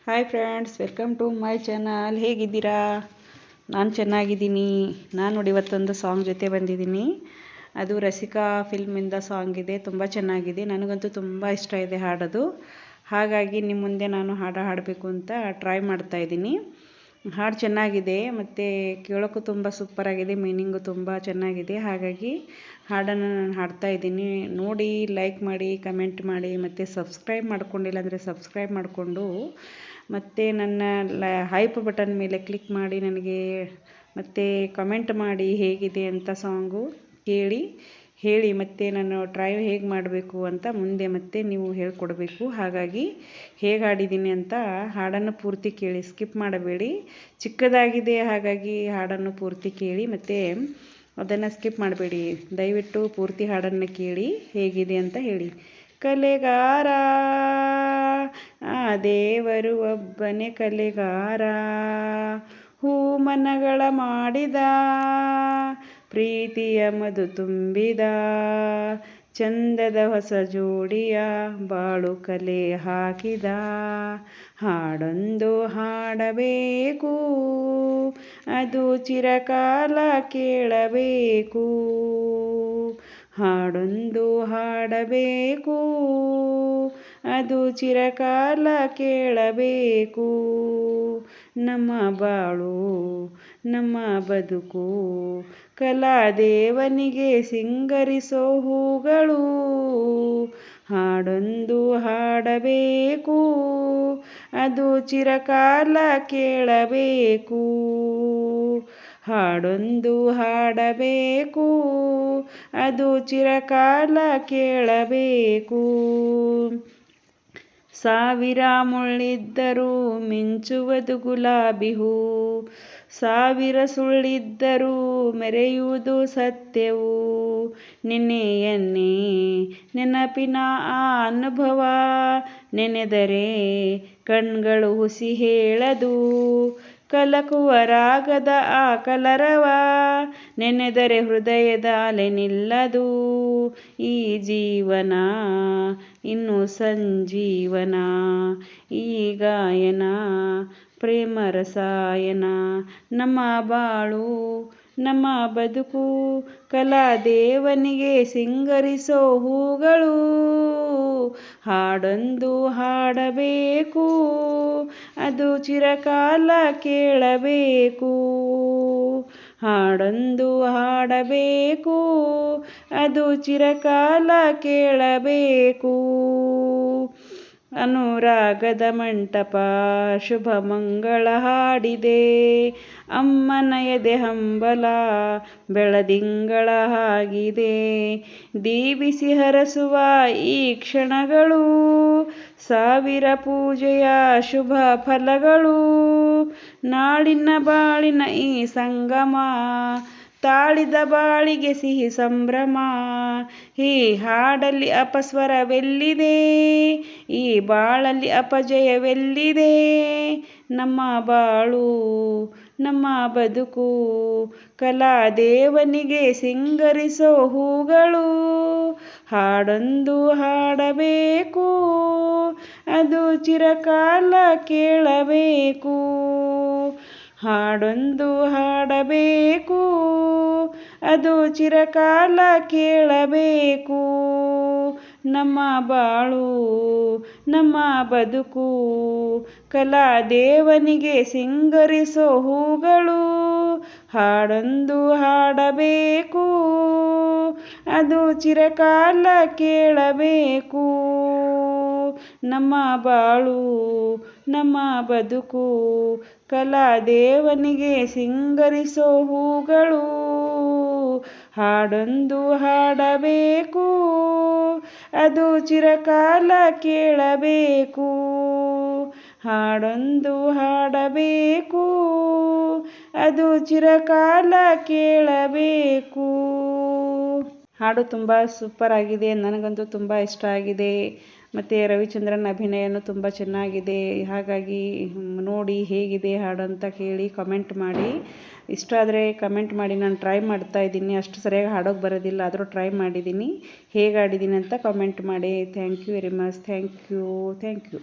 Hi friends, welcome to my channel. ಹೇಗಿದ್ದೀರಾ? ನಾನು ಚೆನ್ನಾಗಿದ್ದೀನಿ. ನಾನು ನೋಡಿ ಇವತ್ತೊಂದು ಸಾಂಗ್ ಜೊತೆ ಬಂದಿದ್ದೀನಿ. ಅದು ರಸಿಕಾ ಫಿಲ್ಮಿಂದ ಸಾಂಗ್ ಇದೆ. ತುಂಬ ಚೆನ್ನಾಗಿದೆ. ನನಗಂತೂ ತುಂಬ ಇಷ್ಟ ಇದೆ ಹಾಡೋದು. ಹಾಗಾಗಿ ನಿಮ್ಮ ಮುಂದೆ ನಾನು ಹಾಡಬೇಕು ಅಂತ ಟ್ರೈ ಮಾಡ್ತಾಯಿದ್ದೀನಿ. ಹಾಡು ಚೆನ್ನಾಗಿದೆ ಮತ್ತು ಕೇಳೋಕ್ಕೂ ತುಂಬ ಸೂಪರಾಗಿದೆ. ಮೀನಿಂಗು ತುಂಬ ಚೆನ್ನಾಗಿದೆ. ಹಾಗಾಗಿ ಹಾಡನ್ನು ನಾನು ಹಾಡ್ತಾಯಿದ್ದೀನಿ. ನೋಡಿ, ಲೈಕ್ ಮಾಡಿ, ಕಮೆಂಟ್ ಮಾಡಿ ಮತ್ತು ಸಬ್ಸ್ಕ್ರೈಬ್ ಮಾಡ್ಕೊಂಡಿಲ್ಲ ಅಂದರೆ ಸಬ್ಸ್ಕ್ರೈಬ್ ಮಾಡಿಕೊಂಡು ಮತ್ತು ನನ್ನ ಹೈಪ್ ಬಟನ್ ಮೇಲೆ ಕ್ಲಿಕ್ ಮಾಡಿ ನನಗೆ ಮತ್ತು ಕಮೆಂಟ್ ಮಾಡಿ ಹೇಗಿದೆ ಅಂತ ಸಾಂಗು ಹೇಳಿ ಮತ್ತು ನಾನು ಟ್ರೈ ಹೇಗೆ ಮಾಡಬೇಕು ಅಂತ ಮುಂದೆ ಮತ್ತೆ ನೀವು ಹೇಳ್ಕೊಡ್ಬೇಕು. ಹಾಗಾಗಿ ಹೇಗೆ ಹಾಡಿದ್ದೀನಿ ಅಂತ ಹಾಡನ್ನು ಪೂರ್ತಿ ಕೇಳಿ, ಸ್ಕಿಪ್ ಮಾಡಬೇಡಿ. ಚಿಕ್ಕದಾಗಿದೆ, ಹಾಗಾಗಿ ಹಾಡನ್ನು ಪೂರ್ತಿ ಕೇಳಿ ಮತ್ತು ಅದನ್ನು ಸ್ಕಿಪ್ ಮಾಡಬೇಡಿ. ದಯವಿಟ್ಟು ಪೂರ್ತಿ ಹಾಡನ್ನು ಕೇಳಿ ಹೇಗಿದೆ ಅಂತ ಹೇಳಿ. ಕಲೆಗಾರ ಆ ದೇವರು ಒಬ್ಬನೇ ಕಲೆಗಾರ, ಹೂಮನಗಳ ಮಾಡಿದ ಪ್ರೀತಿಯ ಮಧು ತುಂಬಿದ, ಚಂದದ ಹೊಸ ಜೋಡಿಯ ಬಾಳು ಕಲೆ ಹಾಕಿದ. ಹಾಡೊಂದು ಹಾಡಬೇಕು, ಅದು ಚಿರಕಾಲ ಕೇಳಬೇಕು. ಹಾಡೊಂದು ಹಾಡಬೇಕು, ಅದು ಚಿರಕಾಲ ಕೇಳಬೇಕು. ನಮ್ಮ ಬಾಳು ನಮ್ಮ ಬದುಕು ಕಲಾದೇವನಿಗೆ ಸಿಂಗರಿಸೋ ಹೂಗಳು. ಹಾಡೊಂದು ಹಾಡಬೇಕು, ಅದು ಚಿರಕಾಲ ಕೇಳಬೇಕು. ಹಾಡೊಂದು ಹಾಡಬೇಕು, ಅದು ಚಿರಕಾಲ ಕೇಳಬೇಕು. ಸಾವಿರ ಮುಳ್ಳಿದ್ದರೂ ಮಿಂಚುವುದು ಗುಲಾಬಿ ಹೂ, ಸಾವಿರ ಸುಳ್ಳಿದ್ದರೂ ಮೆರೆಯುವುದು ಸತ್ಯವು. ನಿನ್ನೆಯನ್ನೇ ನೆನಪಿನ ಆ ಅನುಭವ, ನೆನೆದರೆ ಕಣ್ಗಳು ಹುಸಿ ಹೇಳದು. ಕಲಕುವ ರಾಗದ ಆ ಕಲರವ, ನೆನೆದರೆ ಹೃದಯದ ಅಲೆ ನಿಲ್ಲದು. ಈ ಜೀವನ ಇನ್ನು ಸಂಜೀವನ, ಈ ಗಾಯನ ಪ್ರೇಮ ರಸಾಯನ. ನಮ್ಮ ಬಾಳು ನಮ್ಮ ಬದುಕು ಕಲಾದೇವನಿಗೆ ಸಿಂಗರಿಸೋ ಹೂಗಳು. ಹಾಡೊಂದು ಹಾಡಬೇಕು, ಅದು ಚಿರಕಾಲ ಕೇಳಬೇಕು. ಹಾಡೊಂದು ಹಾಡಬೇಕು, ಅದು ಚಿರಕಾಲ ಕೇಳಬೇಕು. ಅನುರಾಗದ ಮಂಟಪ ಶುಭ ಮಂಗಳ ಹಾಡಿದೆ, ಅಮ್ಮನ ಎದೆ ಹಂಬಲ ಬೆಳದಿಂಗಳ ಆಗಿದೆ. ದೀವಿಸಿ ಹರಸುವ ಈ ಕ್ಷಣಗಳು, ಸಾವಿರ ಪೂಜೆಯ ಶುಭ ಫಲಗಳು. ನಾಳಿನ ಬಾಳಿನ ಈ ಸಂಗಮ, ತಾಳಿದ ಬಾಳಿಗೆ ಸಿಹಿ ಸಂಭ್ರಮ. ಈ ಹಾಡಲ್ಲಿ ಅಪಸ್ವರವೆಲ್ಲಿದೆ, ಈ ಬಾಳಲ್ಲಿ ಅಪಜಯವೆಲ್ಲಿದೆ. ನಮ್ಮ ಬಾಳು ನಮ್ಮ ಬದುಕು ಕಲಾದೇವನಿಗೆ ಸಿಂಗರಿಸೋ ಹೂಗಳು. ಹಾಡೊಂದು ಹಾಡಬೇಕು, ಅದು ಚಿರಕಾಲ ಕೇಳಬೇಕು. ಹಾಡೊಂದು ಹಾಡಬೇಕು, ಅದು ಚಿರಕಾಲ ಕೇಳಬೇಕು. ನಮ್ಮ ಬಾಳು ನಮ್ಮ ಬದುಕು ಕಲಾದೇವನಿಗೆ ಸಿಂಗರಿಸೋ ಹೂಗಳು. ಹಾಡೊಂದು ಹಾಡಬೇಕು, ಅದು ಚಿರಕಾಲ ಕೇಳಬೇಕು. ನಮ್ಮ ಬಾಳು ನಮ್ಮ ಬದುಕು ಕಲಾದೇವನಿಗೆ ಸಿಂಗರಿಸೋ ಹೂಗಳು. ಹಾಡೊಂದು ಹಾಡಬೇಕು, ಅದು ಚಿರಕಾಲ ಕೇಳಬೇಕು. ಹಾಡೊಂದು ಹಾಡಬೇಕು, ಅದು ಚಿರಕಾಲ ಕೇಳಬೇಕು. ಹಾಡು ತುಂಬ ಸೂಪರ್ ಆಗಿದೆ. ನನಗಂತೂ ತುಂಬ ಇಷ್ಟ ಆಗಿದೆ. ಮತ್ತು ರವಿಚಂದ್ರನ್ ಅಭಿನಯನೂ ತುಂಬ ಚೆನ್ನಾಗಿದೆ. ಹಾಗಾಗಿ ನೋಡಿ ಹೇಗಿದೆ ಹಾಡು ಅಂತ ಕೇಳಿ ಕಮೆಂಟ್ ಮಾಡಿ. ಇಷ್ಟ ಆದರೆ ಕಮೆಂಟ್ ಮಾಡಿ. ನಾನು ಟ್ರೈ ಮಾಡ್ತಾಯಿದ್ದೀನಿ. ಅಷ್ಟು ಸರಿಯಾಗಿ ಹಾಡೋಕ್ಕೆ ಬರೋದಿಲ್ಲ, ಆದರೂ ಟ್ರೈ ಮಾಡಿದ್ದೀನಿ. ಹೇಗೆ ಹಾಡಿದ್ದೀನಿ ಅಂತ ಕಮೆಂಟ್ ಮಾಡಿ. Thank you very much. Thank you.